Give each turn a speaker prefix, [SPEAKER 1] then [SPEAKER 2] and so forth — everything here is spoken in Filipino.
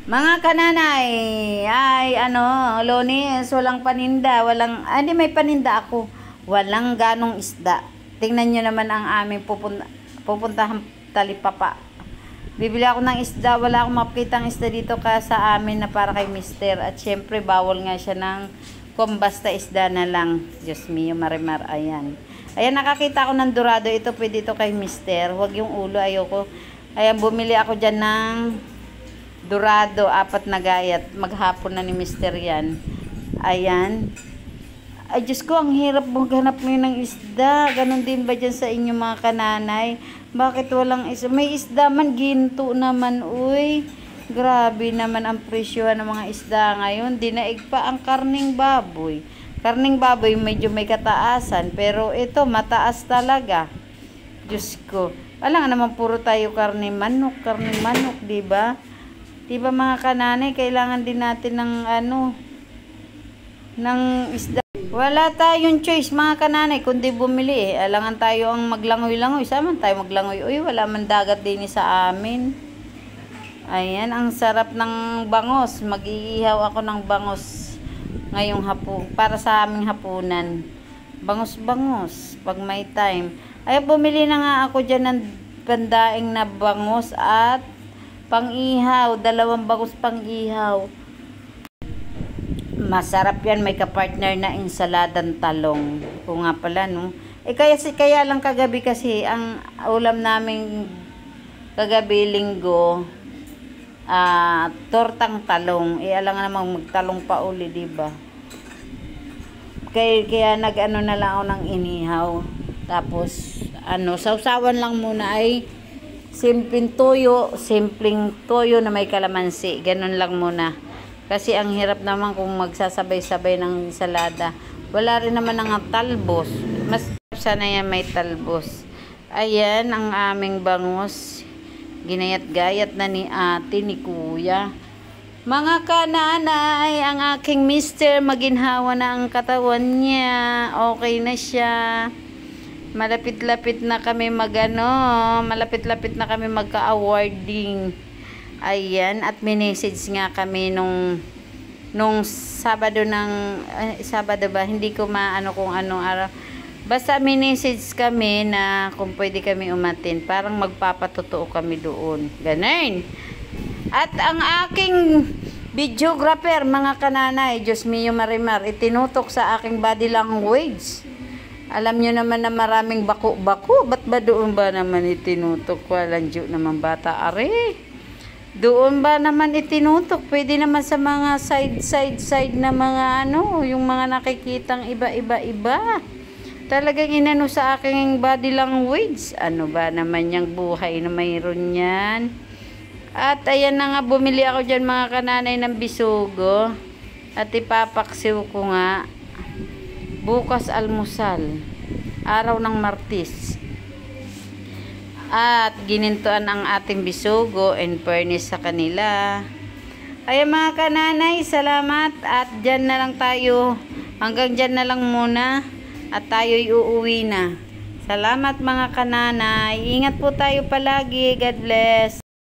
[SPEAKER 1] Mga kananay, ay Lonis, walang paninda, hindi may paninda ako. Walang ganong isda. Tingnan nyo naman ang aming pupuntahang talipapa. Bibili ako ng isda, wala akong makikitang isda dito ka sa amin na para kay mister. At syempre, bawal nga siya ng kung basta isda na lang. Diyos mio, marimar, ayan. Ayan, nakakita ako ng dorado. Ito, pwede ito kay mister. Huwag yung ulo, ayoko. Ayan, bumili ako dyan ng dorado, 4 na gayat. Maghapon na ni mister yan. Ayan. Ay, Diyos ko, ang hirap maghanap ngayon ng isda. Ganon din ba dyan sa inyo mga kananay? Bakit walang isda? May isda man, ginto naman, uy. Grabe naman ang presyo ng mga isda ngayon. Dinaig pa ang karning baboy. Karning baboy, medyo may kataasan. Pero ito, mataas talaga. Diyos ko. Wala nga naman puro tayo karning manok, diba? Diba mga kananay, kailangan din natin ng ng isda. Wala tayong choice mga kananay kundi bumili. Alangan tayo ang maglangoy-langoy. Saan man tayo maglangoy? Uy, wala man dagat din sa amin. Ayan, ang sarap ng bangos. Mag-iihaw ako ng bangos ngayong hapon. Para sa aming hapunan. Bangos-bangos. Pag may time. Ay, bumili na nga ako dyan ng pandaing na bangos at pang-ihaw. 2 bangos pang-ihaw. Masarap yan, may kapartner na ensaladang talong. O nga pala, no? Kaya lang kagabi kasi, ang ulam namin kagabi linggo, tortang talong. Alangan namang magtalong pa uli, diba? Kaya nag-ano na lang ako ng inihaw. Tapos, sausawan lang muna ay simpleng toyo na may kalamansi. Ganun lang muna. Kasi ang hirap naman kung magsasabay-sabay ng ensalada. Wala rin naman ng talbos. Mas sana yan may talbos. Ayan ang aming bangus. Ginayat-gayat na ni ate, ni kuya. Mga kananay, ang aking mister, maginhawa na ang katawan niya. Okay na siya. Malapit-lapit na kami malapit-lapit na kami magka-awarding. Ayan, at minessage nga kami nung Sabado Sabado ba, hindi ko maano kung anong araw. Basta minessage kami na kung pwede kami umatin, parang magpapatotoo kami doon. Ganun. At ang aking videographer, mga kananay, Diyos mio marimar, itinutok sa aking body language. Alam nyo naman na maraming bako-bako. Ba't ba doon ba naman itinutok? Walang Diyo naman bata, are. Doon ba naman itinutok? Pwede naman sa mga side na mga yung mga nakikitang iba-iba. Talagang inano sa aking body language. Ano ba naman yung buhay na mayroon yan? At ayan na nga, bumili ako dyan mga kananay ng bisugo. At ipapaksiw ko nga. Bukas almusal. Araw ng Martes. At ginintuan ang ating bisugo and fairness sa kanila. Ay mga kananay, salamat. At dyan na lang tayo. Hanggang dyan na lang muna. At tayo'y uuwi na. Salamat mga kananay. Ingat po tayo palagi. God bless.